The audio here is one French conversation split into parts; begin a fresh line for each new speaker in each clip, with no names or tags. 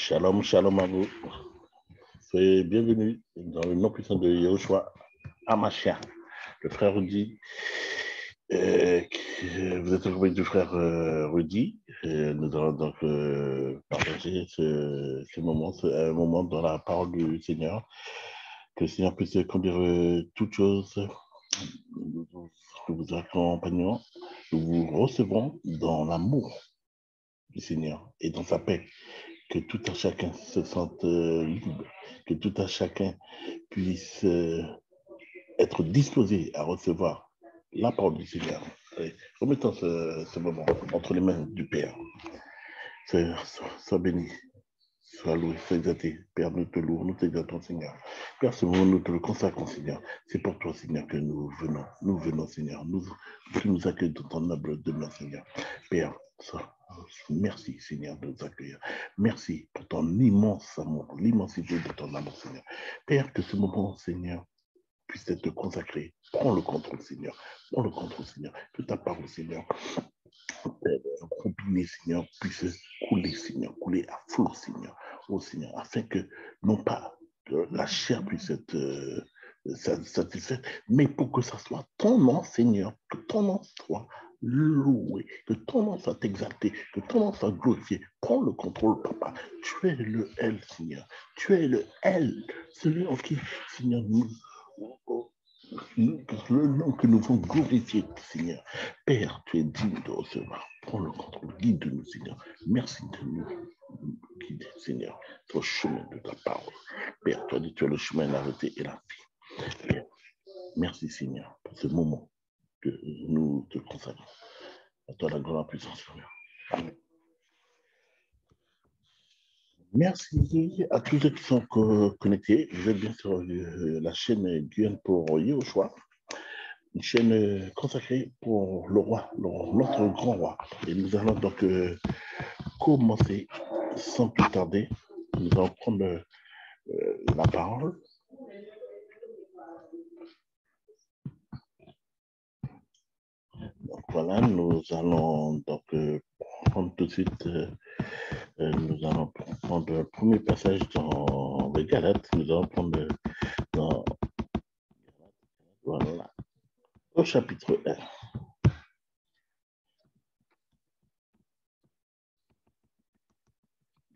Shalom, shalom à vous. Soyez bienvenus dans le nom puissant de Yahushua Hamashiach. Le frère Rudy, vous êtes accompagné du frère Rudy. Nous allons donc partager ce moment, un moment dans la parole du Seigneur. Que le Seigneur puisse conduire toutes choses. Nous vous accompagnons, nous vous recevrons dans l'amour du Seigneur et dans sa paix. Que tout un chacun se sente libre, que tout un chacun puisse être disposé à recevoir la parole du Seigneur. Allez, remettons ce moment entre les mains du Père. Sois béni, sois loué, sois exalté. Père, nous te louons, nous t'exaltons, Seigneur. Père, ce moment, nous te le consacrons, Seigneur. C'est pour toi, Seigneur, que nous venons, Seigneur. Tu nous accueilles dans ton noble demeure, Seigneur. Père, merci, Seigneur, de nous accueillir. Merci pour ton immense amour, l'immensité de ton amour, Seigneur. Père, que ce moment, Seigneur, puisse être consacré. Prends le contrôle, Seigneur. Prends le contrôle, Seigneur. Que ta parole, Seigneur, combinée, Seigneur, puisse couler, Seigneur, couler à flot, Seigneur. Oh, Seigneur, afin que, non pas que la chair puisse être satisfaite, mais pour que ça soit ton nom, Seigneur, que ton nom soit loué, que ton nom soit exalté, que ton nom soit glorifié. Prends le contrôle, Papa. Tu es le L, Seigneur. Tu es le L, celui en qui, Seigneur, le nom que nous voulons glorifier, Seigneur. Père, tu es digne de recevoir. Prends le contrôle, guide-nous, Seigneur. Merci de nous guider, Seigneur, sur le chemin de ta parole. Père, toi, tu es le chemin, la vérité et la vie. Père, merci, Seigneur, pour ce moment que nous te consacrons. À toi la gloire, la puissance, Seigneur. Amen. Merci à tous ceux qui sont connectés. Vous êtes bien sur la chaîne Guyane pour Yahushua, une chaîne consacrée pour le roi, notre grand roi. Et nous allons donc commencer sans plus tarder. Nous allons prendre la parole. Donc voilà, nous allons donc prendre tout de suite, nous allons prendre le premier passage dans les Galates. Nous allons prendre dans, voilà, au chapitre 1.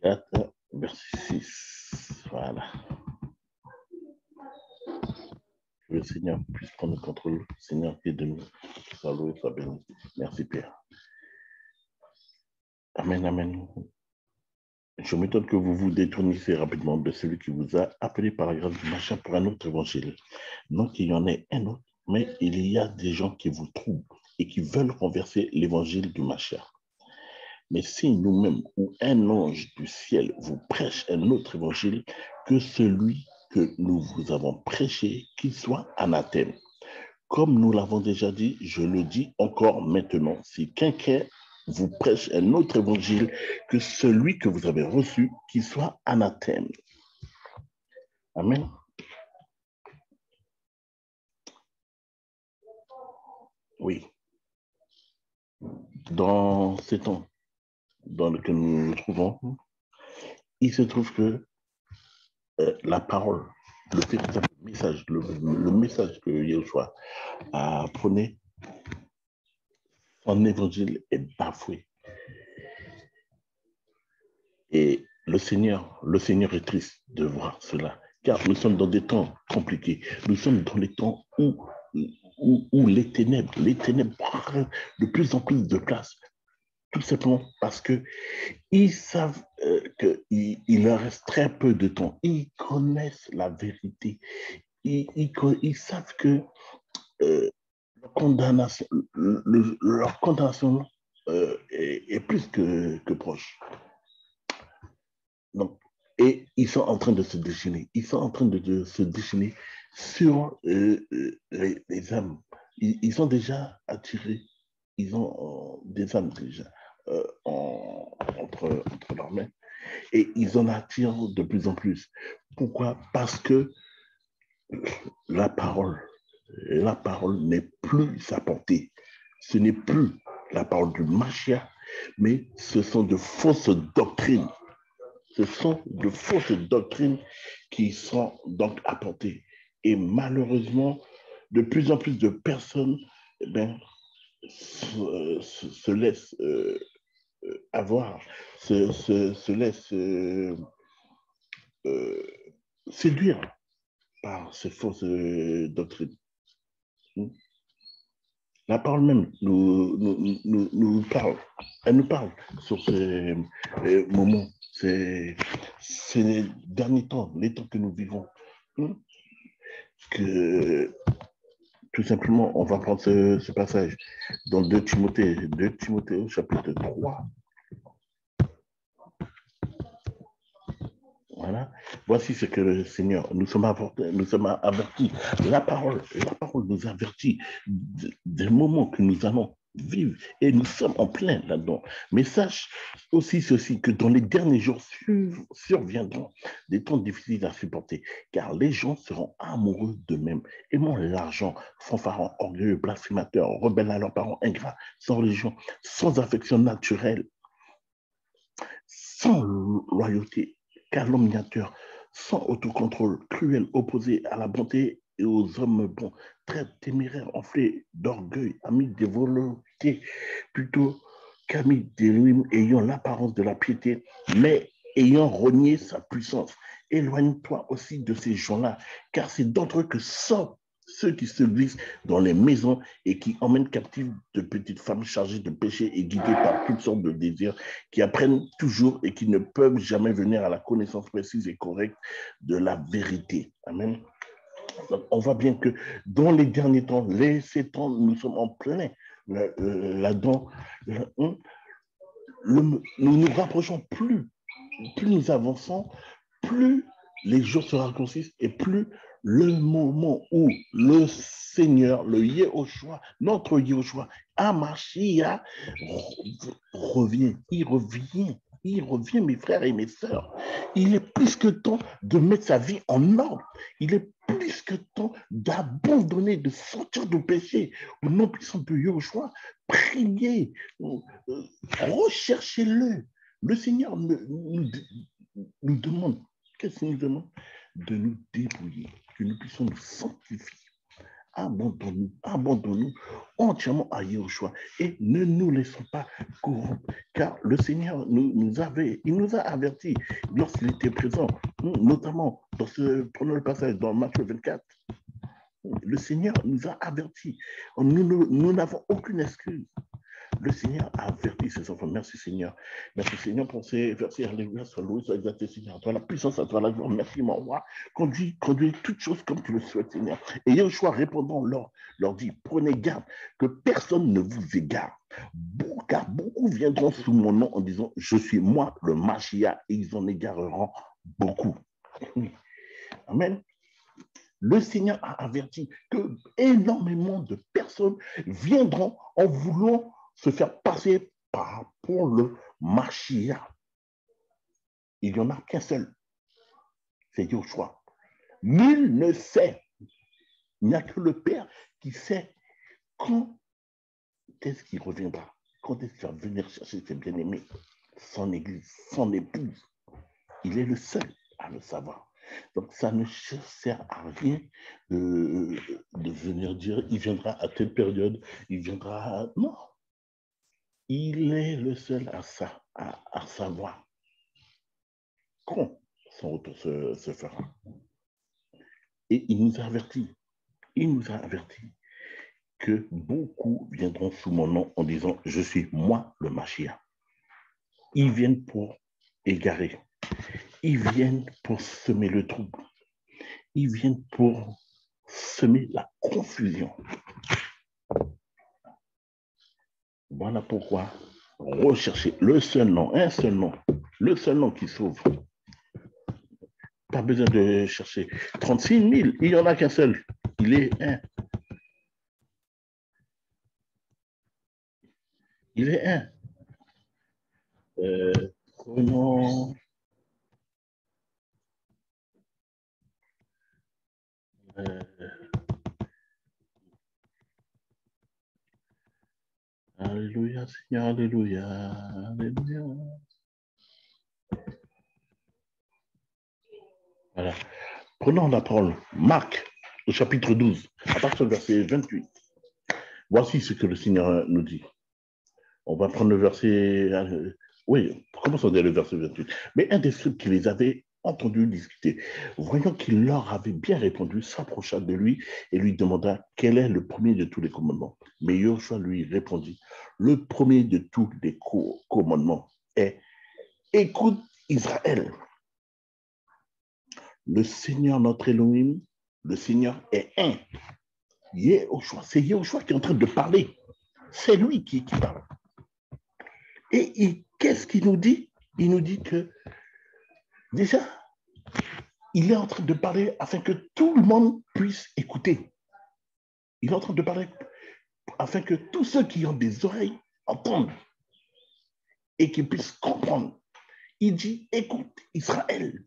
Galates, verset 6. Voilà. Que le Seigneur puisse prendre le contrôle. Seigneur, qui est de nous, soit loué, soit béni. Merci, Père. Amen, amen. Je m'étonne que vous vous détournissiez rapidement de celui qui vous a appelé par la grâce du machin pour un autre évangile. Non qu'il y en ait un autre, mais il y a des gens qui vous troublent et qui veulent renverser l'évangile du machin. Mais si nous-mêmes ou un ange du ciel vous prêche un autre évangile que celui que nous vous avons prêché, qu'il soit anathème. Comme nous l'avons déjà dit, je le dis encore maintenant, si quelqu'un vous prêche un autre évangile que celui que vous avez reçu, qu'il soit anathème. Amen. Oui. Dans ces temps dans lesquels nous nous trouvons, il se trouve que la parole, le véritable message, le message que Yahushua a prôné, son évangile est bafoué. Et le Seigneur est triste de voir cela, car nous sommes dans des temps compliqués. Nous sommes dans les temps où les ténèbres prennent de plus en plus de place. Tout simplement parce qu'ils savent qu'il leur reste très peu de temps. Ils connaissent la vérité. Ils savent que leur condamnation est plus que proche. Donc, et ils sont en train de se déchaîner. Ils sont en train de se déchaîner sur les âmes. Ils sont déjà attirés. Ils ont des âmes déjà entre leurs mains. Et ils en attirent de plus en plus. Pourquoi? Parce que la parole n'est plus sa portée. Ce n'est plus la parole du Mashiach, mais ce sont de fausses doctrines. ce sont de fausses doctrines qui sont donc apportées. Et malheureusement, de plus en plus de personnes eh bien, se laissent avoir, se laissent séduire par ces fausses doctrines. La parole même nous parle. Elle nous parle sur ces moments, ces derniers temps, les temps que nous vivons. Que tout simplement, on va prendre ce passage dans 2 Timothée au chapitre 3. Voilà. Voici ce que le Seigneur, nous sommes avertis. La parole nous avertit des moments que nous allons vivre et nous sommes en plein là-dedans. Mais sache aussi ceci, que dans les derniers jours surviendront des temps difficiles à supporter, car les gens seront amoureux d'eux-mêmes, aimant l'argent, fanfarons, orgueilleux, blasphémateurs, rebelles à leurs parents, ingrats, sans religion, sans affection naturelle, sans loyauté, calomniateur, sans autocontrôle, cruel, opposé à la bonté et aux hommes bons, très téméraire, enflé d'orgueil, ami des volontés, plutôt qu'ami des ruines, ayant l'apparence de la piété, mais ayant renié sa puissance. Éloigne-toi aussi de ces gens-là, car c'est d'entre eux que sortent ceux qui se glissent dans les maisons et qui emmènent captives de petites femmes chargées de péché et guidées par toutes sortes de désirs, qui apprennent toujours et qui ne peuvent jamais venir à la connaissance précise et correcte de la vérité. Amen. Donc, on voit bien que dans les derniers temps, ces temps, nous sommes en plein là-dedans. Nous nous rapprochons plus nous avançons, plus les jours se raccourcissent et plus le moment où le Seigneur, le Yehoshua, notre Yehoshua, Amashia, revient. Il revient, mes frères et mes sœurs. Il est plus que temps de mettre sa vie en ordre. Il est plus que temps d'abandonner, de sortir du péché. Au nom puissant de Yehoshua, priez, recherchez-le. Le Seigneur nous demande, qu'est-ce qu'il nous demande? De nous débrouiller, que nous puissions nous sanctifier. Abandonnons-nous entièrement à Yehoshua et ne nous laissons pas corrompre, car le Seigneur il nous a avertis lorsqu'il était présent, notamment prenons le passage dans Matthieu 24. Le Seigneur nous a avertis. Nous n'avons aucune excuse. Le Seigneur a averti ses enfants. Merci Seigneur. Merci Seigneur pour ces versets. Alléluia, sois loué, sois exalté Seigneur. À toi la puissance, à toi la gloire. Merci mon roi. Conduis toutes choses comme tu le souhaites Seigneur. Et Yehoshua répondant leur dit, prenez garde que personne ne vous égare. Car beaucoup viendront sous mon nom en disant, je suis moi le Machia, et ils en égareront beaucoup. Amen. Le Seigneur a averti que énormément de personnes viendront en voulant se faire passer pour le Machia. Il n'y en a qu'un seul, c'est Yehoshua. Nul ne sait, il n'y a que le Père qui sait quand est-ce qu'il reviendra, quand est-ce qu'il va venir chercher ses bien-aimés, son église, son épouse. Il est le seul à le savoir. Donc, ça ne sert à rien de venir dire, il viendra à telle période, il viendra à... Non. Il est le seul à savoir quand son retour se fera. Et il nous a avertis que beaucoup viendront sous mon nom en disant, je suis moi le Machia. Ils viennent pour égarer. Ils viennent pour semer le trouble. Ils viennent pour semer la confusion. Voilà pourquoi rechercher le seul nom, un seul nom, le seul nom qui sauve. Pas besoin de chercher 36 000, il n'y en a qu'un seul. Il est un. Il est un. Prenons... Alléluia, Seigneur, alléluia, alléluia. Voilà. Prenons la parole. Marc, au chapitre 12, à partir du verset 28. Voici ce que le Seigneur nous dit. On va prendre le verset. Oui, commençons dès le verset 28. Mais un des scribes qui les avait entendus discuter, voyant qu'il leur avait bien répondu, s'approcha de lui et lui demanda quel est le premier de tous les commandements. Mais Joshua lui répondit, le premier de tous les commandements est écoute Israël, le Seigneur notre Elohim, le Seigneur est un. C'est Yehoshua qui est en train de parler. C'est lui qui parle. Et qu'est-ce qu'il nous dit? Il nous dit que déjà, il est en train de parler afin que tout le monde puisse écouter. Il est en train de parler afin que tous ceux qui ont des oreilles entendent et qu'ils puissent comprendre. Il dit, écoute Israël,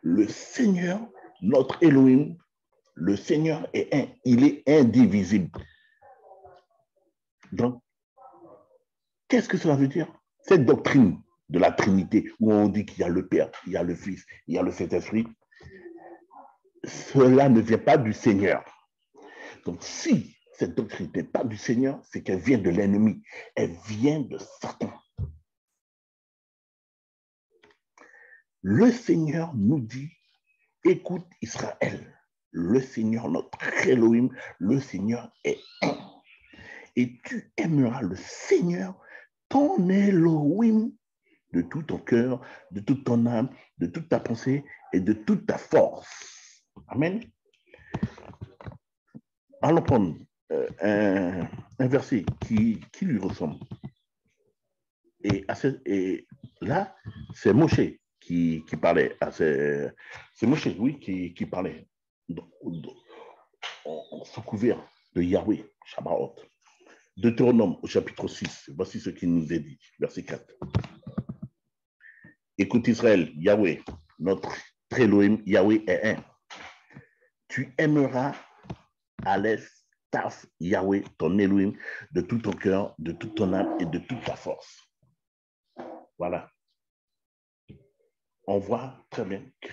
le Seigneur, notre Elohim, le Seigneur est un, il est indivisible. Donc, qu'est-ce que cela veut dire? Cette doctrine de la Trinité, où on dit qu'il y a le Père, il y a le Fils, il y a le Saint-Esprit, cela ne vient pas du Seigneur. Donc, si cette doctrine n'est pas du Seigneur, c'est qu'elle vient de l'ennemi, elle vient de Satan. Le Seigneur nous dit, écoute Israël, le Seigneur, notre Elohim, le Seigneur est un. Et tu aimeras le Seigneur, ton Elohim, de tout ton cœur, de toute ton âme, de toute ta pensée et de toute ta force. Amen. Allons prendre un verset qui lui ressemble. Et là, c'est Moshe qui parlait. C'est Moshe, oui, qui parlait sous couvert de Yahweh, Shabbat. Deutéronome au chapitre 6, voici ce qu'il nous est dit, verset 4. Écoute Israël, Yahweh, notre Elohim, Yahweh est un. Tu aimeras Aleph, Taf, Yahweh, ton Elohim, de tout ton cœur, de toute ton âme et de toute ta force. Voilà. On voit très bien que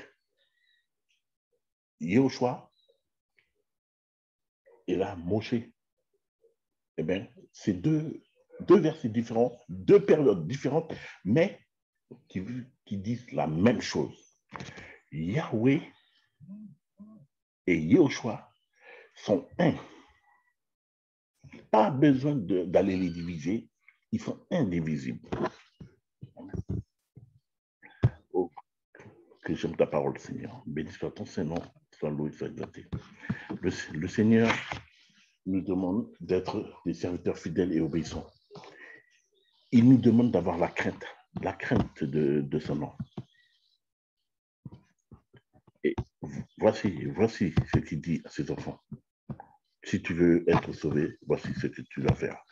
Yehoshua et là, Moshe, eh bien, c'est deux versets différents, deux périodes différentes, mais qui disent la même chose. Yahweh et Yehoshua sont un. Pas besoin d'aller les diviser, ils sont indivisibles. Oh, que j'aime ta parole, Seigneur. Béni soit ton Saint-Nom, soit loué, soit exalté. Le Seigneur nous demande d'être des serviteurs fidèles et obéissants. Il nous demande d'avoir la crainte de son nom. Et voici ce qu'il dit à ses enfants. Si tu veux être sauvé, voici ce que tu dois faire.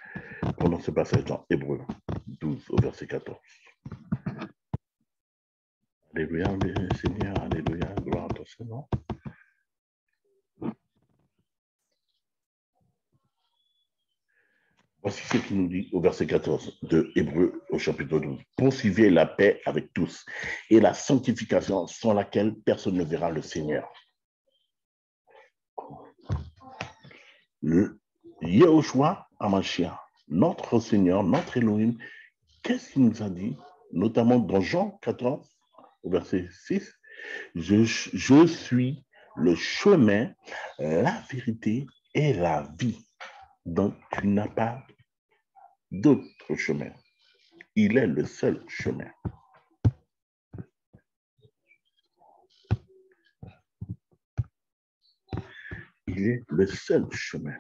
Pendant ce passage dans Hébreux 12 au verset 14. Alléluia, Seigneur, alléluia, gloire à ton Seigneur. Voici ce qu'il nous dit au verset 14 de Hébreux au chapitre 12. Poursuivez la paix avec tous et la sanctification sans laquelle personne ne verra le Seigneur. Yehoshua Hamashiach, notre Seigneur, notre Elohim, qu'est-ce qu'il nous a dit, notamment dans Jean 14, au verset 6, je suis le chemin, la vérité et la vie. Donc, tu n'as pas d'autre chemin. Il est le seul chemin. Il est le seul chemin.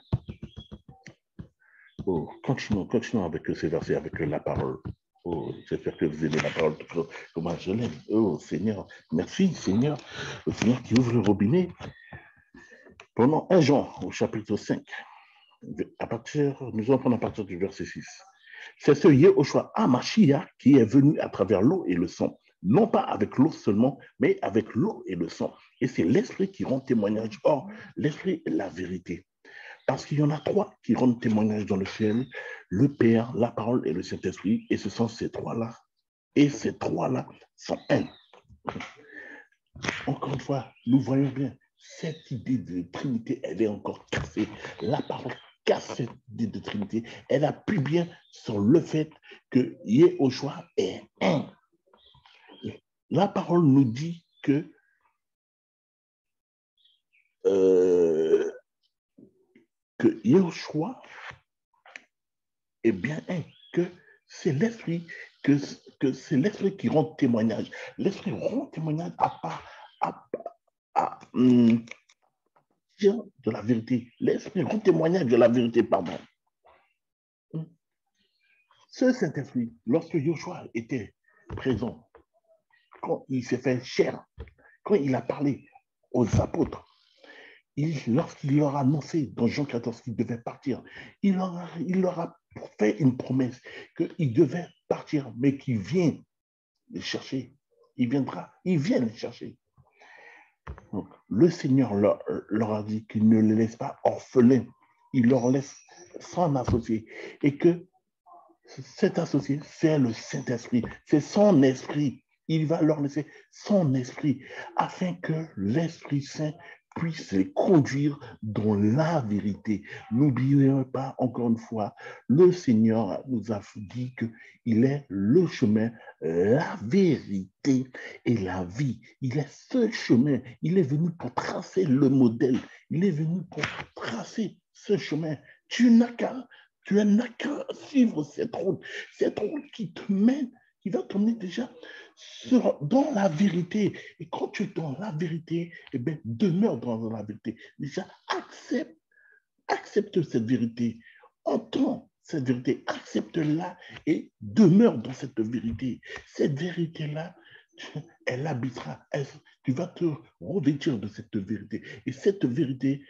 Oh, continuons avec ces versets, avec la parole. Oh, j'espère que vous aimez la parole, comment je l'aime. Oh, Seigneur, merci, Seigneur. Le Seigneur qui ouvre le robinet. Pendant 1 Jean, au chapitre 5, nous allons prendre à partir du verset 6. C'est ce Yehoshua Hamashiach qui est venu à travers l'eau et le sang. Non pas avec l'eau seulement, mais avec l'eau et le sang. Et c'est l'Esprit qui rend témoignage. Or, l'Esprit est la vérité. Parce qu'il y en a 3 qui rendent témoignage dans le ciel, le Père, la parole et le Saint-Esprit. Et ce sont ces 3-là. Et ces 3-là sont un. encore une fois, nous voyons bien, cette idée de Trinité, elle est encore cassée. La parole casse cette idée de Trinité. Elle appuie bien sur le fait que Yehoshua est un. La parole nous dit que Yehoshua est bien un, que c'est l'esprit, que c'est l'esprit qui rend témoignage. L'esprit rend témoignage à de la vérité. L'esprit rend témoignage de la vérité, pardon. Ce Saint-Esprit, lorsque Joshua était présent, quand il s'est fait chair, quand il a parlé aux apôtres, lorsqu'il leur a annoncé dans Jean 14 qu'il devait partir, il leur a fait une promesse qu'il devait partir, mais qu'il vient les chercher. Il viendra, il vient les chercher. Donc, le Seigneur leur a dit qu'il ne les laisse pas orphelins, il leur laisse sans associé, et que cet associé, c'est le Saint-Esprit, c'est son esprit. Il va leur laisser son esprit afin que l'Esprit Saint puisse les conduire dans la vérité. N'oubliez pas, encore une fois, le Seigneur nous a dit qu'il est le chemin, la vérité et la vie. Il est ce chemin. Il est venu pour tracer le modèle. Il est venu pour tracer ce chemin. Tu n'as qu'à suivre cette route qui te mène, qui va t'emmener déjà dans la vérité. Et quand tu es dans la vérité, eh bien, demeure dans la vérité. Déjà, accepte cette vérité. Entends cette vérité, accepte-la et demeure dans cette vérité. Cette vérité-là, elle habitera. Tu vas te revêtir de cette vérité. Et cette vérité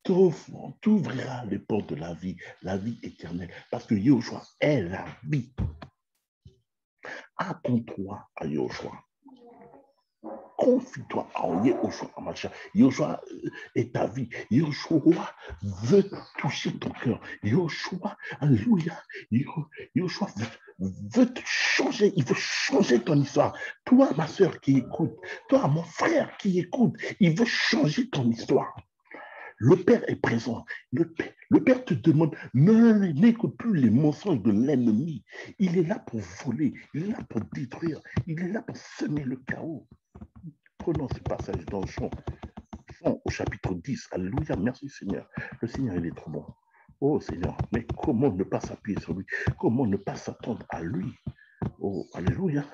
t'ouvrira les portes de la vie éternelle. Parce que Yahushua est la vie. Attends-toi à Yahushua. Confie-toi en Yahushua, Yahushua est ta vie. Yahushua veut toucher ton cœur. Yahushua, alléluia. Yahushua veut te changer. Il veut changer ton histoire. Toi, ma soeur qui écoute, toi, mon frère qui écoute, il veut changer ton histoire. Le Père est présent. Le Père te demande, n'écoute plus les mensonges de l'ennemi. Il est là pour voler, il est là pour détruire, il est là pour semer le chaos. Prenons ce passage dans Jean au chapitre 10. Alléluia, merci Seigneur. Le Seigneur, il est trop bon. Oh Seigneur, mais comment ne pas s'appuyer sur lui? Comment ne pas s'attendre à lui? Oh, alléluia.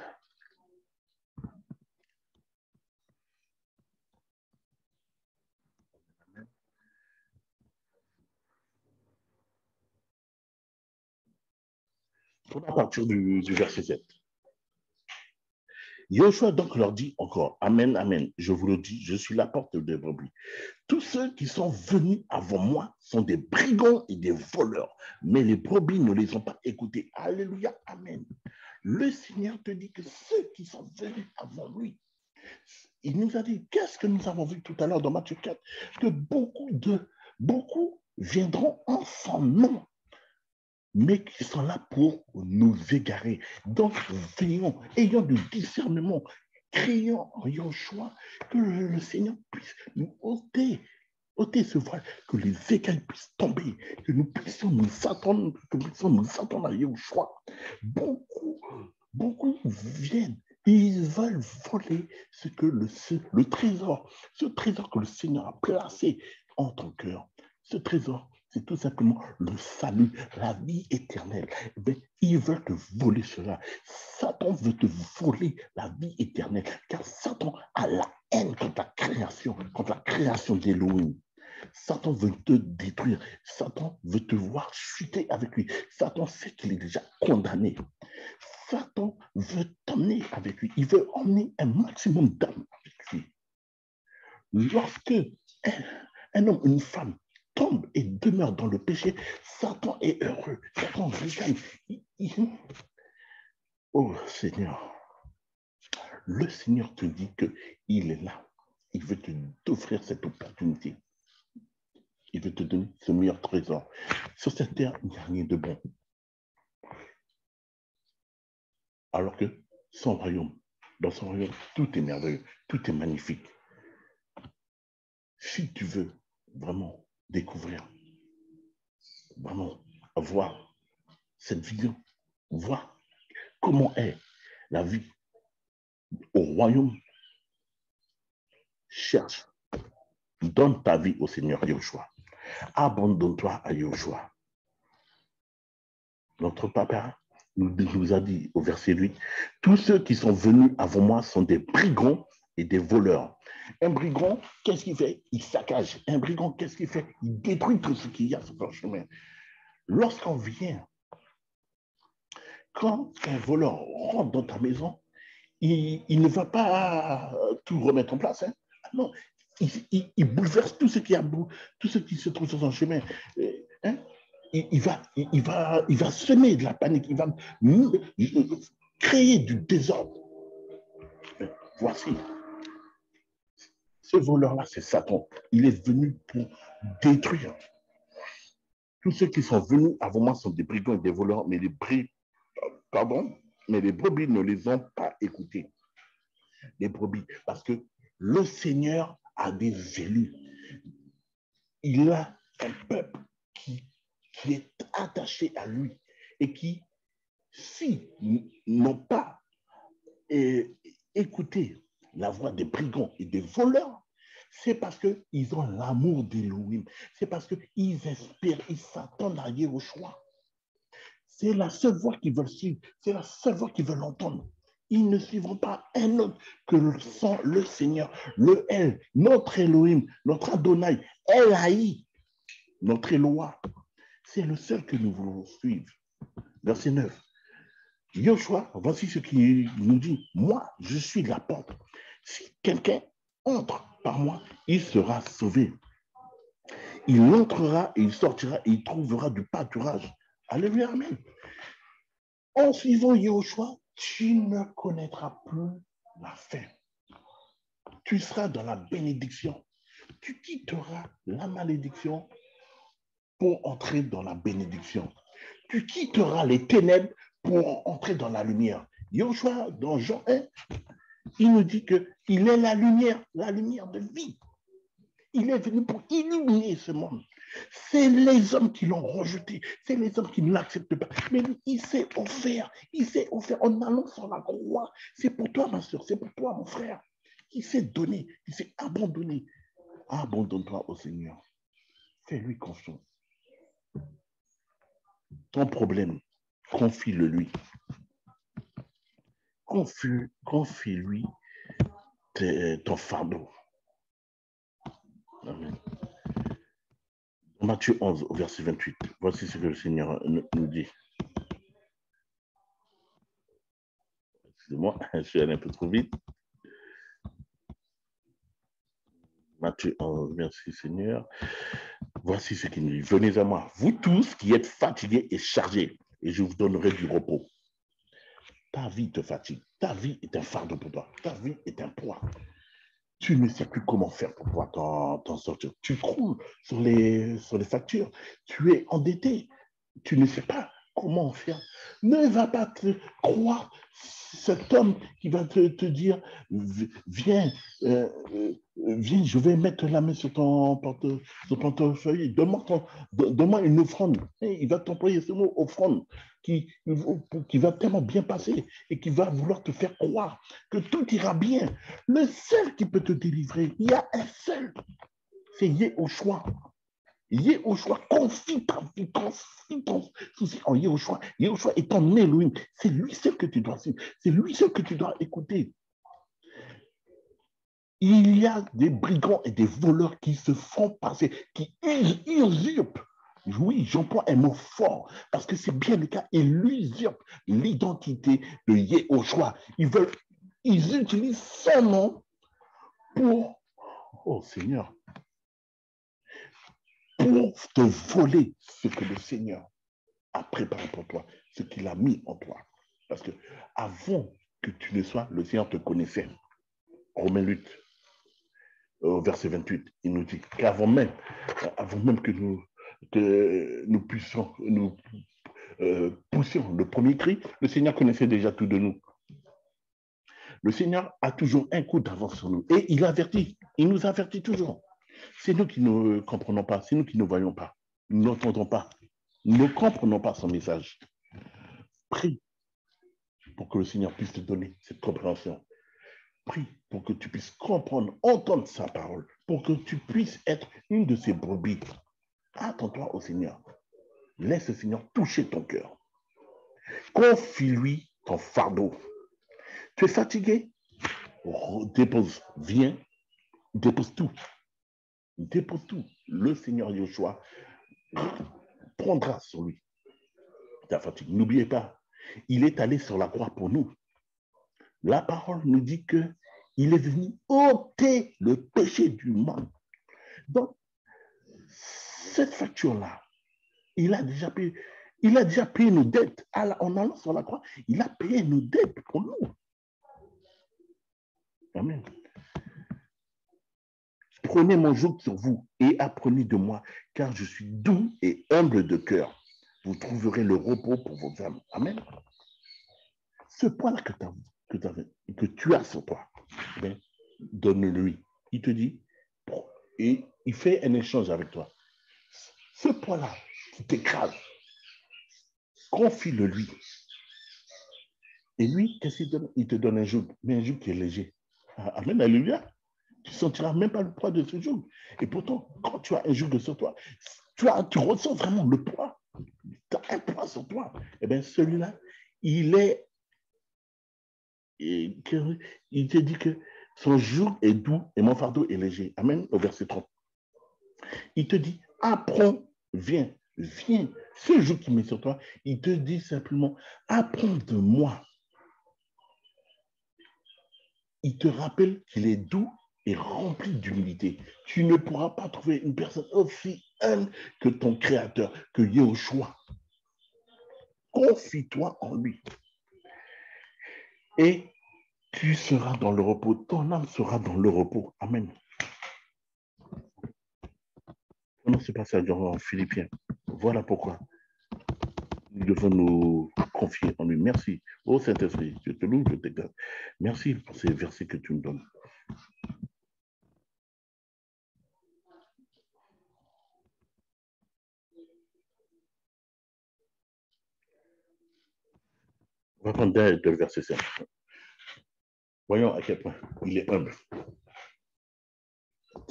On va partir du verset 7. Joshua donc leur dit encore, Amen, Amen, je vous le dis, je suis la porte des brebis. Tous ceux qui sont venus avant moi sont des brigands et des voleurs, mais les brebis ne les ont pas écoutés. Alléluia, Amen. Le Seigneur te dit que ceux qui sont venus avant lui, il nous a dit, qu'est-ce que nous avons vu tout à l'heure dans Matthieu 4, que beaucoup viendront en son nom, mais qui sont là pour nous égarer. Donc, veillons, ayons du discernement, crions en Yahushua que le Seigneur puisse nous ôter ce voile, que les écailles puissent tomber, que nous puissions nous attendre, à Yahushua. Beaucoup viennent. Ils veulent voler le trésor, ce trésor que le Seigneur a placé en ton cœur. Ce trésor, c'est tout simplement le salut, la vie éternelle. Mais ils veulent te voler cela. Satan veut te voler la vie éternelle, car Satan a la haine contre la création d'Élohim. Satan veut te détruire. Satan veut te voir chuter avec lui. Satan sait qu'il est déjà condamné. Satan veut t'emmener avec lui. Il veut emmener un maximum d'âmes avec lui. Lorsque un homme, une femme tombe et demeure dans le péché, Satan est heureux. Satan régale. Oh Seigneur, le Seigneur te dit qu'il est là. Il veut t'offrir cette opportunité. Il veut te donner ce meilleur trésor. Sur cette terre, il n'y a rien de bon. Alors que son royaume, Dans son royaume, tout est merveilleux, tout est magnifique. Si tu veux vraiment découvrir, vraiment avoir cette vision, voir comment est la vie au royaume, cherche, donne ta vie au Seigneur Yahushua. Abandonne-toi à Yahushua. Notre papa nous a dit au verset 8, tous ceux qui sont venus avant moi sont des brigands et des voleurs. Un brigand, qu'est-ce qu'il fait? Il saccage. Un brigand, qu'est-ce qu'il fait? Il détruit tout ce qu'il y a sur son chemin. Lorsqu'on vient, quand un voleur rentre dans ta maison, il ne va pas tout remettre en place. Hein? Non, il bouleverse tout ce qui se trouve sur son chemin. Hein? Il va semer de la panique, il va créer du désordre. Voici, ce voleur-là, c'est Satan. Il est venu pour détruire. Tous ceux qui sont venus avant moi sont des brigands et des voleurs, mais les brebis ne les ont pas écoutés. Les brebis, parce que le Seigneur a des élus. Il a un peuple qui est attaché à lui et qui, si n'ont pas écouté la voix des brigands et des voleurs, c'est parce qu'ils ont l'amour d'Élohim. C'est parce qu'ils espèrent, ils s'attendent à Yahushua. C'est la seule voix qu'ils veulent suivre. C'est la seule voix qu'ils veulent entendre. Ils ne suivront pas un autre que le Seigneur, le El, notre Elohim, notre Adonai, Elaï, notre Eloah. C'est le seul que nous voulons suivre. Verset 9. Yoshua, voici ce qu'il nous dit. Moi, je suis la porte. Si quelqu'un entre par moi, il sera sauvé. Il entrera et il sortira et il trouvera du pâturage. Alléluia, amen. En suivant Yoshua, tu ne connaîtras plus la faim. Tu seras dans la bénédiction. Tu quitteras la malédiction pour entrer dans la bénédiction. Tu quitteras les ténèbres pour entrer dans la lumière. Yoshua, dans Jean 1, il nous dit qu'il est la lumière de vie. Il est venu pour illuminer ce monde. C'est les hommes qui l'ont rejeté, c'est les hommes qui ne l'acceptent pas. Mais lui, il s'est offert en allant sur la croix. C'est pour toi, ma soeur, c'est pour toi, mon frère. Il s'est donné, il s'est abandonné. Abandonne-toi au Seigneur. Fais-lui confiance. Ton problème, confie-le lui. Confie-lui ton fardeau. Amen. Matthieu 11, au verset 28. Voici ce que le Seigneur nous dit. Excusez-moi, je suis allé un peu trop vite. Matthieu 11, merci Seigneur. Voici ce qu'il nous dit. Venez à moi, vous tous qui êtes fatigués et chargés, et je vous donnerai du repos. Ta vie te fatigue. Ta vie est un fardeau pour toi. Ta vie est un poids. Tu ne sais plus comment faire pour pouvoir t'en sortir. Tu croules sur les factures. Tu es endetté. Tu ne sais pas comment faire. Ne va pas te croire cet homme qui va te dire viens, viens, je vais mettre la main sur ton portefeuille. Donne-moi une offrande. Et il va t'employer ce mot offrande qui va tellement bien passer et qui va vouloir te faire croire que tout ira bien. Le seul qui peut te délivrer, il y a un seul, c'est Yahushua. Yahushua, confie ton souci en Yahushua. Yahushua est ton Elohim. C'est lui seul que tu dois suivre. C'est lui seul que tu dois écouter. Il y a des brigands et des voleurs qui se font passer, qui usurpent. Oui, j'emploie un mot fort parce que c'est bien le cas. Ils usurpent l'identité de Yahushua. Ils utilisent son nom pour, oh Seigneur, pour te voler ce que le Seigneur a préparé pour toi, ce qu'il a mis en toi. Parce que avant que tu ne sois, le Seigneur te connaissait. Romains 8, au verset 28, il nous dit qu'avant même que nous puissions, nous poussions le premier cri, le Seigneur connaissait déjà tout de nous. Le Seigneur a toujours un coup d'avance sur nous. Et il avertit, il nous avertit toujours. C'est nous qui ne comprenons pas, c'est nous qui ne voyons pas, nous n'entendons pas, nous ne comprenons pas son message. Prie pour que le Seigneur puisse te donner cette compréhension. Prie pour que tu puisses comprendre, entendre sa parole, pour que tu puisses être une de ses brebis. Attends-toi au Seigneur. Laisse le Seigneur toucher ton cœur. Confie-lui ton fardeau. Tu es fatigué? Dépose, viens, dépose tout. Dépose tout. Le Seigneur Yoshua prendra sur lui ta fatigue. N'oubliez pas, il est allé sur la croix pour nous. La parole nous dit que il est venu ôter le péché du monde. Donc, cette facture-là, il a déjà payé nos dettes. En allant sur la croix, il a payé nos dettes pour nous. Amen. Prenez mon joug sur vous et apprenez de moi, car je suis doux et humble de cœur. Vous trouverez le repos pour vos âmes. Amen. Ce poids-là que tu as sur toi, ben, donne-lui. Il te dit, et il fait un échange avec toi. Ce poids-là qui t'écrase, confie-le lui. Et lui, qu'est-ce qu'il donne? Il te donne un joug, mais un joug qui est léger. Amen, alléluia. Tu ne sentiras même pas le poids de ce joug. Et pourtant, quand tu as un joug sur toi, tu ressens vraiment le poids. Tu as un poids sur toi. Eh bien, celui-là, il te dit que son joug est doux et mon fardeau est léger. Amen, au verset 30. Il te dit, apprends, viens. Ce joug qui met sur toi, il te dit simplement, apprends de moi. Il te rappelle qu'il est doux et rempli d'humilité. Tu ne pourras pas trouver une personne aussi humble que ton Créateur, que Yahushua. Confie-toi en lui. Et tu seras dans le repos. Ton âme sera dans le repos. Amen. Prenons ce passage en Philippiens. Voilà pourquoi nous devons nous confier en lui. Merci. Oh Saint-Esprit, je te loue, je t'exalte. Merci pour ces versets que tu me donnes. On va prendre le verset 5. Voyons à quel point il est humble.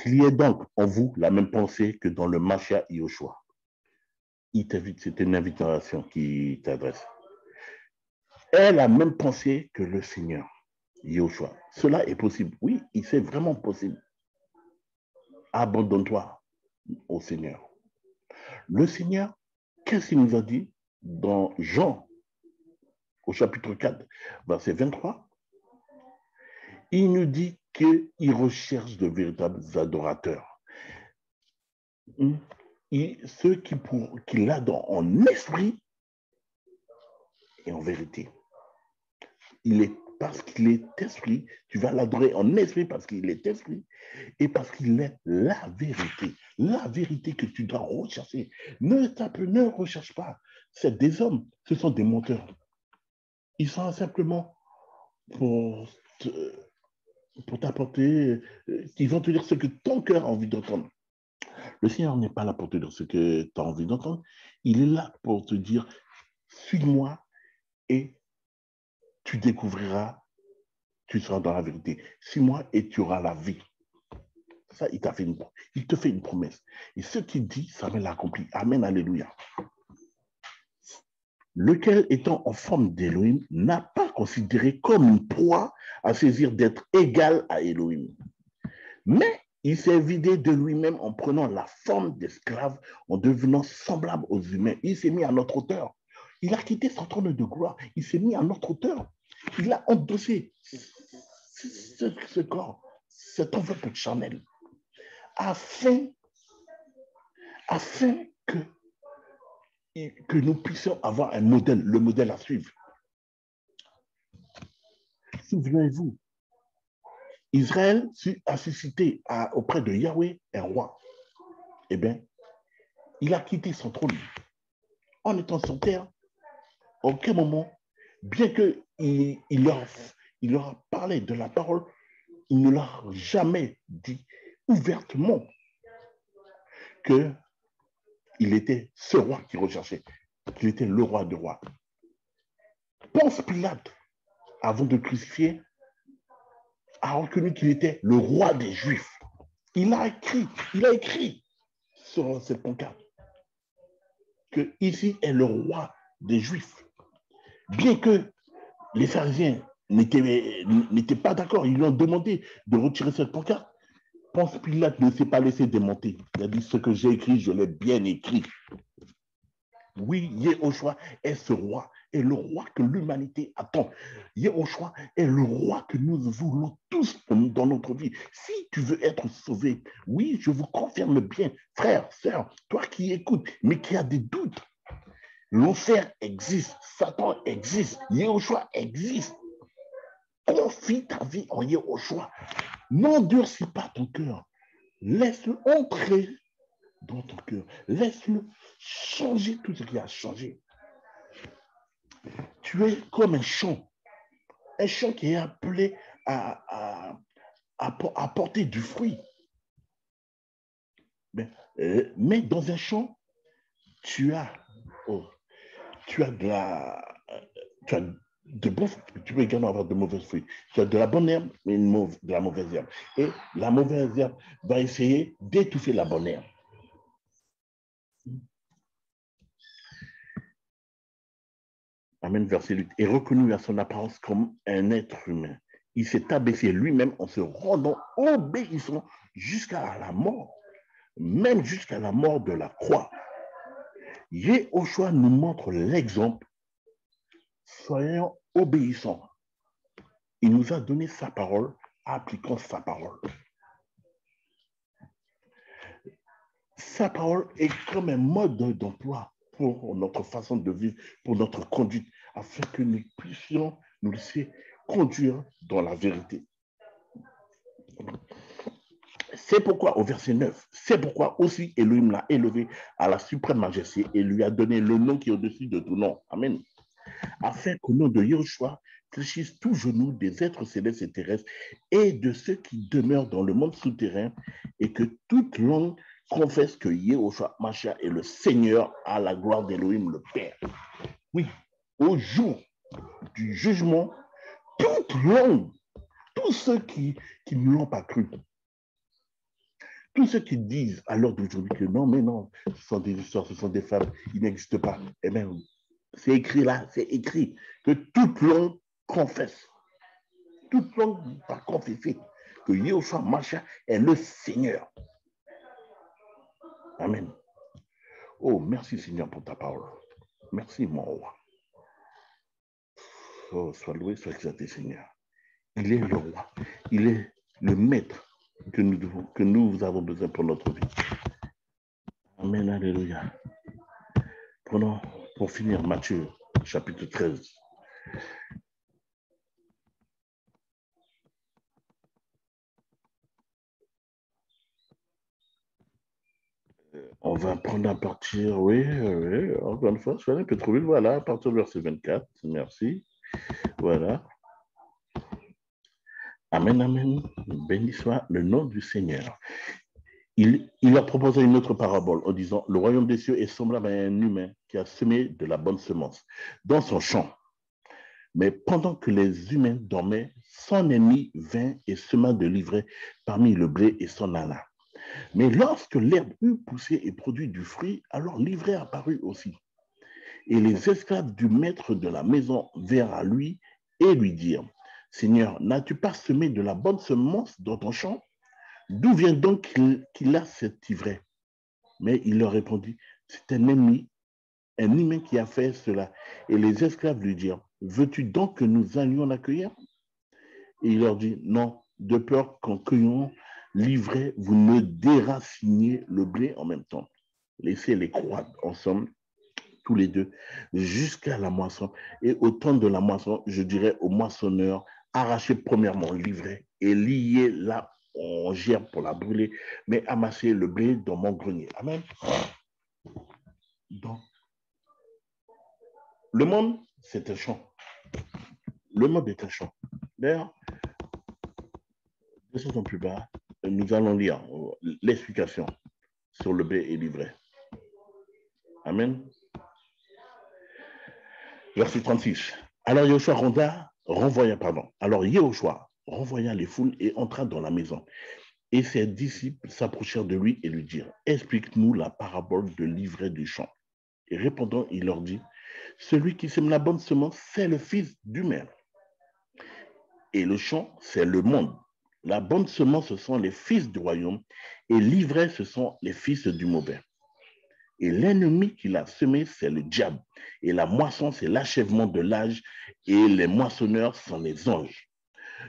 Qu'il y ait donc en vous la même pensée que dans le Mashiach Yoshua. Il t'invite, c'est une invitation qui t'adresse. Aie la même pensée que le Seigneur Yoshua. Cela est possible. Oui, c'est vraiment possible. Abandonne-toi au Seigneur. Le Seigneur, qu'est-ce qu'il nous a dit dans Jean, au chapitre 4, verset 23? Il nous dit qu'il recherche de véritables adorateurs. Ceux qui l'adorent en esprit et en vérité. Parce qu'il est esprit, tu vas l'adorer en esprit parce qu'il est esprit et parce qu'il est la vérité. La vérité que tu dois rechercher. Ne recherche pas. C'est des hommes, ce sont des menteurs. Ils sont simplement pour t'apporter, ils vont te dire ce que ton cœur a envie d'entendre. Le Seigneur n'est pas là pour te dire ce que tu as envie d'entendre. Il est là pour te dire, suis-moi et tu découvriras, tu seras dans la vérité. Suis-moi et tu auras la vie. Ça, il te fait une promesse. Et ce qu'il dit, ça va l'accomplir. Amen, alléluia. Lequel, étant en forme d'Élohim, n'a pas considéré comme une proie à saisir d'être égal à Élohim. Mais il s'est vidé de lui-même en prenant la forme d'esclave, en devenant semblable aux humains. Il s'est mis à notre hauteur. Il a quitté son trône de gloire. Il s'est mis à notre hauteur. Il a endossé ce corps, cette enveloppe charnelle, afin que nous puissions avoir un modèle, le modèle à suivre. Souvenez-vous, Israël a suscité auprès de Yahweh un roi. Eh bien, il a quitté son trône. En étant sur terre, à aucun moment, bien qu'il leur a parlait de la parole, il ne l'a jamais dit ouvertement qu'il était ce roi qui recherchait, qu'il était le roi de rois. Ponce Pilate, avant de le crucifier, a reconnu qu'il était le roi des Juifs. Il a écrit sur cette pancarte que ici est le roi des Juifs. Bien que les pharisiens n'étaient pas d'accord, ils lui ont demandé de retirer cette pancarte. Ponce Pilate ne s'est pas laissé démonter. Il a dit ce que j'ai écrit, je l'ai bien écrit. Oui, Yehoshua est ce roi, est le roi que l'humanité attend. Yehoshua est le roi que nous voulons tous dans notre vie. Si tu veux être sauvé, oui, je vous confirme bien, frère, sœur, toi qui écoutes, mais qui as des doutes, l'enfer existe, Satan existe, Yehoshua existe. Confie ta vie en Yehoshua. N'endurcis pas ton cœur. Laisse-le entrer dans ton cœur. Laisse-le changer tout ce qui a changé. Tu es comme un champ qui est appelé à porter du fruit. Mais dans un champ, tu as de bons fruits. Tu peux également avoir de mauvais fruits. Tu as de la bonne herbe, mais de la mauvaise herbe. Et la mauvaise herbe va essayer d'étouffer la bonne herbe. Amen, verset 8. Et reconnu à son apparence comme un être humain. Il s'est abaissé lui-même en se rendant obéissant jusqu'à la mort, même jusqu'à la mort de la croix. Yehoshua nous montre l'exemple. Soyons obéissants. Il nous a donné sa parole, appliquons sa parole. Sa parole est comme un mode d'emploi pour notre façon de vivre, pour notre conduite, afin que nous puissions nous laisser conduire dans la vérité. C'est pourquoi, au verset 9, c'est pourquoi aussi Elohim l'a élevé à la suprême majesté et lui a donné le nom qui est au-dessus de tout nom. Amen. Afin qu'au nom de Yehoshua fléchissent tous genoux des êtres célestes et terrestres et de ceux qui demeurent dans le monde souterrain et que toute langue confesse que Yehoshua Mashiach est le Seigneur à la gloire d'Elohim le Père. Oui, au jour du jugement, toute langue, tous ceux qui ne l'ont pas cru, tous ceux qui disent à l'heure d'aujourd'hui que non, mais non, ce sont des histoires, ce sont des fables, ils n'existent pas. Eh bien, c'est écrit là, c'est écrit que toute langue confesse, toute langue va confesser que Yehoshua Mashiach est le Seigneur. Amen. Oh, merci Seigneur pour ta parole. Merci mon roi. Oh, sois loué, sois exalté Seigneur. Il est le roi, il est le maître que nous avons besoin pour notre vie. Amen, alléluia. Prenons pour finir Matthieu, chapitre 13. On va prendre à partir, oui, encore une fois, je vais un peu trop vite, voilà, à partir du verset 24, merci, voilà. Amen, amen, béni soit le nom du Seigneur. Il leur proposé une autre parabole en disant, le royaume des cieux est semblable à un humain qui a semé de la bonne semence dans son champ. Mais pendant que les humains dormaient, son ennemi vint et sema de l'ivraie parmi le blé et s'en alla. Mais lorsque l'herbe eut poussé et produit du fruit, alors l'ivraie apparut aussi. Et les esclaves du maître de la maison vinrent à lui et lui dirent, Seigneur, n'as-tu pas semé de la bonne semence dans ton champ? D'où vient donc qu'il a cette ivraie? Mais il leur répondit, c'est un humain qui a fait cela. Et les esclaves lui dirent, veux-tu donc que nous allions l'accueillir? Et il leur dit, non, de peur qu'en cueillant l'ivraie, vous ne déraciniez le blé en même temps. Laissez-les croître ensemble, tous les deux, jusqu'à la moisson. Et au temps de la moisson, je dirais au moissonneur, arrachez premièrement l'ivraie et liez-la en gerbe pour la brûler, mais amassez le blé dans mon grenier. Amen. Donc, le monde, c'est un champ. Le monde est un champ. D'ailleurs, descendons plus bas. Nous allons lire l'explication sur le blé et l'ivraie. Amen. Verset 36. Alors Yahushua renvoya les foules et entra dans la maison. Et ses disciples s'approchèrent de lui et lui dirent, explique-nous la parabole de l'ivraie du champ. Et répondant, il leur dit, celui qui sème la bonne semence, c'est le fils du maire. Et le champ, c'est le monde. La bonne semence, ce sont les fils du royaume, et l'ivraie, ce sont les fils du mauvais. Et l'ennemi qui l'a semé, c'est le diable. Et la moisson, c'est l'achèvement de l'âge, et les moissonneurs sont les anges.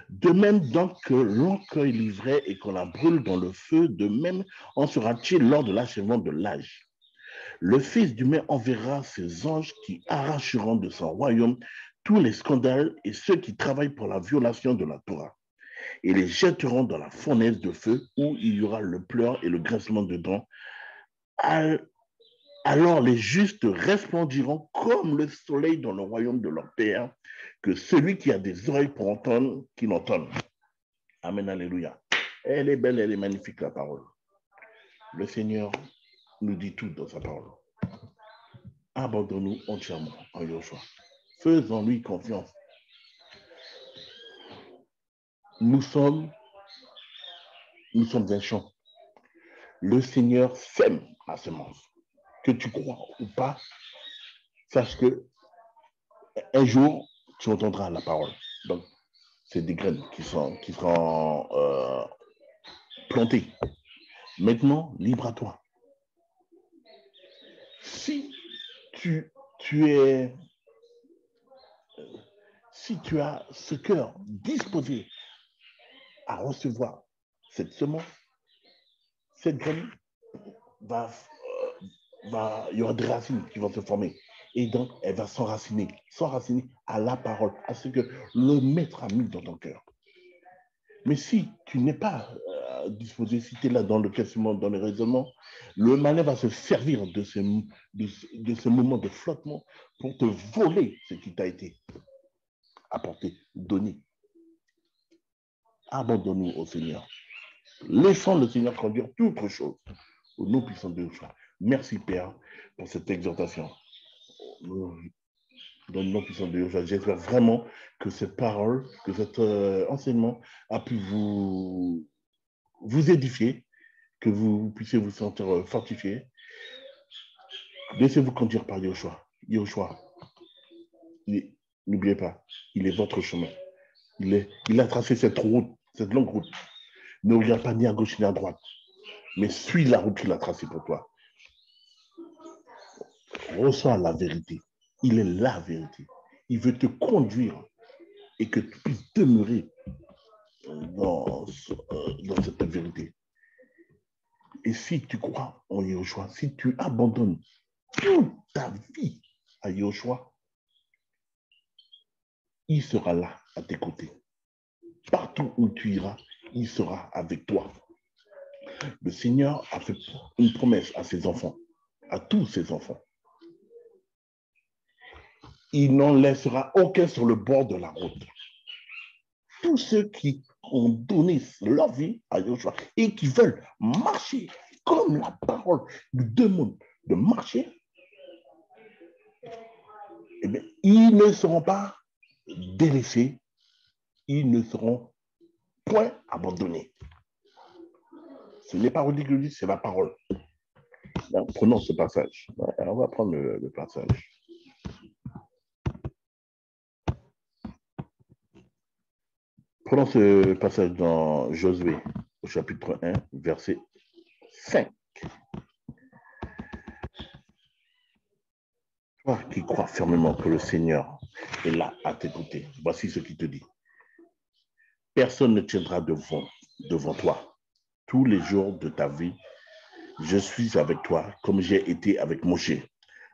De même donc que l'on cueille l'ivraie et qu'on la brûle dans le feu, de même en sera-t-il lors de l'achèvement de l'âge. Le Fils du maire enverra ses anges qui arracheront de son royaume tous les scandales et ceux qui travaillent pour la violation de la Torah, et les jetteront dans la fournaise de feu où il y aura le pleur et le grincement de dents. Alors les justes resplendiront comme le soleil dans le royaume de leur Père, que celui qui a des oreilles pour entendre, qu'il entende. Amen, alléluia. Elle est belle, elle est magnifique, la parole. Le Seigneur nous dit tout dans sa parole. Abandonnons-nous entièrement en Yahushua. Faisons-lui confiance. Nous sommes un champ. Le Seigneur sème la semence. Que tu crois ou pas, sache que un jour, tu entendras la parole. Donc, c'est des graines qui seront plantées. Maintenant, libre à toi. Si tu as ce cœur disposé à recevoir cette semence, cette graine il y aura des racines qui vont se former. Et donc, elle va s'enraciner à la parole, à ce que le maître a mis dans ton cœur. Mais si tu n'es pas disposé, si tu es là dans le questionnement, dans le raisonnement, le malin va se servir de ce moment de flottement pour te voler ce qui t'a été apporté, donné. Abandonnons-nous au Seigneur. Laissons le Seigneur conduire toute chose au nom puissant de Dieu. Merci Père pour cette exhortation. Dans le nom puissant de Dieu, j'espère vraiment que cette parole, que cet enseignement a pu vous édifier, que vous puissiez vous sentir fortifié. Laissez-vous conduire par Yahushua. Yahushua, n'oubliez pas, il est votre chemin. Il a tracé cette route, cette longue route. Ne regarde pas ni à gauche ni à droite, mais suis la route qu'il a tracée pour toi. Reçois la vérité. Il est la vérité. Il veut te conduire et que tu puisses demeurer dans cette vérité. Et si tu crois en Yahushua, si tu abandonnes toute ta vie à Yahushua, il sera là à tes côtés. Partout où tu iras, il sera avec toi. Le Seigneur a fait une promesse à ses enfants, à tous ses enfants. Il n'en laissera aucun sur le bord de la route. Tous ceux qui ont donné leur vie à Yahushua et qui veulent marcher comme la parole nous demande de marcher, eh bien, ils ne seront pas délaissés, ils ne seront point abandonnés. Ce n'est pas ridicule, c'est la parole. Donc, prenons ce passage. On va prendre le passage. Prenons ce passage dans Josué, au chapitre 1, verset 5. Toi qui crois fermement que le Seigneur est là à t'écouter, voici ce qu'il te dit. Personne ne tiendra devant toi tous les jours de ta vie. Je suis avec toi comme j'ai été avec Moshe.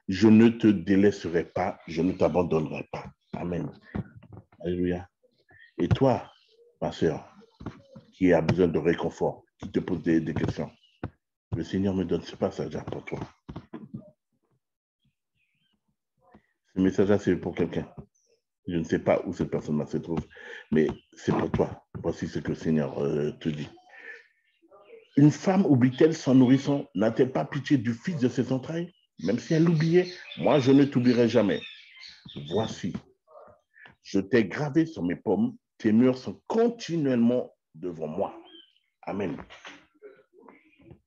Je ne te délaisserai pas, je ne t'abandonnerai pas. Amen. Alléluia. Et toi, ma sœur, qui a besoin de réconfort, qui te pose des questions, le Seigneur me donne ce passage-là pour toi. Ce message-là, c'est pour quelqu'un. Je ne sais pas où cette personne-là se trouve, mais c'est pour toi. Voici ce que le Seigneur te dit. Une femme oublie-t-elle son nourrisson? N'a-t-elle pas pitié du fils de ses entrailles? Même si elle l'oubliait, moi je ne t'oublierai jamais. Voici, je t'ai gravé sur mes pommes, tes murs sont continuellement devant moi. Amen.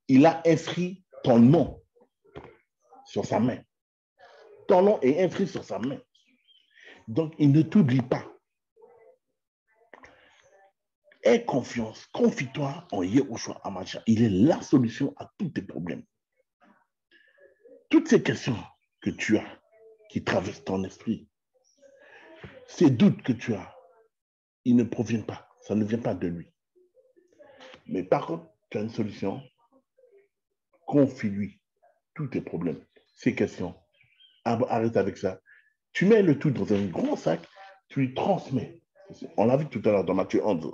Il a inscrit ton nom sur sa main. Ton nom est inscrit sur sa main. Donc, il ne t'oublie pas. Aie confiance, confie-toi en Yehoshua Hamashiach. Il est la solution à tous tes problèmes. Toutes ces questions que tu as, qui traversent ton esprit, ces doutes que tu as, ils ne proviennent pas. Ça ne vient pas de lui. Mais par contre, tu as une solution. Confie-lui tous tes problèmes, ces questions. Arrête avec ça. Tu mets le tout dans un grand sac, tu lui transmets. On l'a vu tout à l'heure dans Matthieu 11,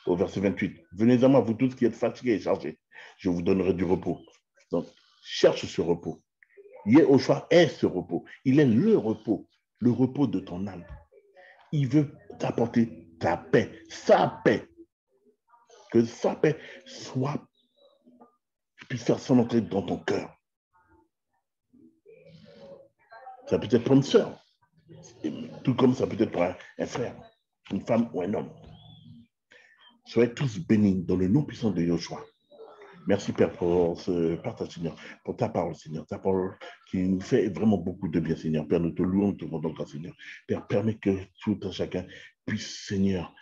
au verset 28. Venez à moi, vous tous qui êtes fatigués et chargés. Je vous donnerai du repos. Donc, cherche ce repos. Yehoshua est ce repos. Il est le repos de ton âme. Il veut t'apporter ta paix, sa paix. Que sa paix puisse faire son entrée dans ton cœur. Ça peut être pour une sœur, tout comme ça peut être pour un frère, une femme ou un homme. Soyez tous bénis dans le nom puissant de Yehoshua. Merci Père pour ce partage, Seigneur, pour ta parole, Seigneur, ta parole qui nous fait vraiment beaucoup de bien, Seigneur. Père, nous te louons, nous te rendons grâce, Seigneur. Père, permets que tout un chacun puisse, Seigneur,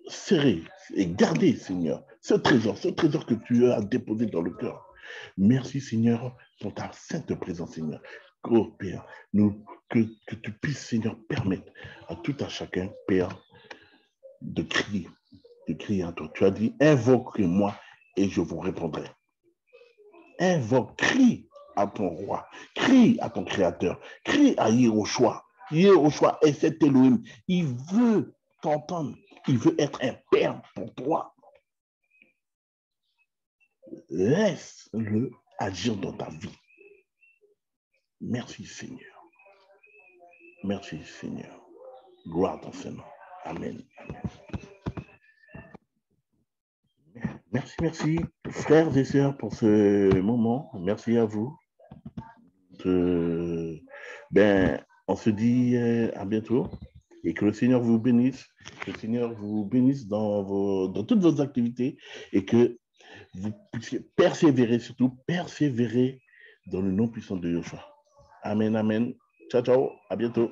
serrer et garder, Seigneur, ce trésor que tu as déposé dans le cœur. Merci, Seigneur, pour ta sainte présence, Seigneur. Oh, Père, que tu puisses, Seigneur, permettre à tout un chacun, Père, de crier à toi. Tu as dit, invoquez-moi et je vous répondrai. Crie à ton roi, crie à ton créateur, crie à Yehoshua. Yehoshua est cet Elohim. Il veut t'entendre. Il veut être un père pour toi. Laisse-le agir dans ta vie. Merci, Seigneur. Merci, Seigneur. Gloire à ton Seigneur. Amen. Amen. Merci, frères et sœurs, pour ce moment. Merci à vous. On se dit à bientôt et que le Seigneur vous bénisse. Que le Seigneur vous bénisse dans toutes vos activités et que vous puissiez persévérer, surtout persévérer dans le nom puissant de Yehoshua. Amen, amen. Ciao, ciao. À bientôt.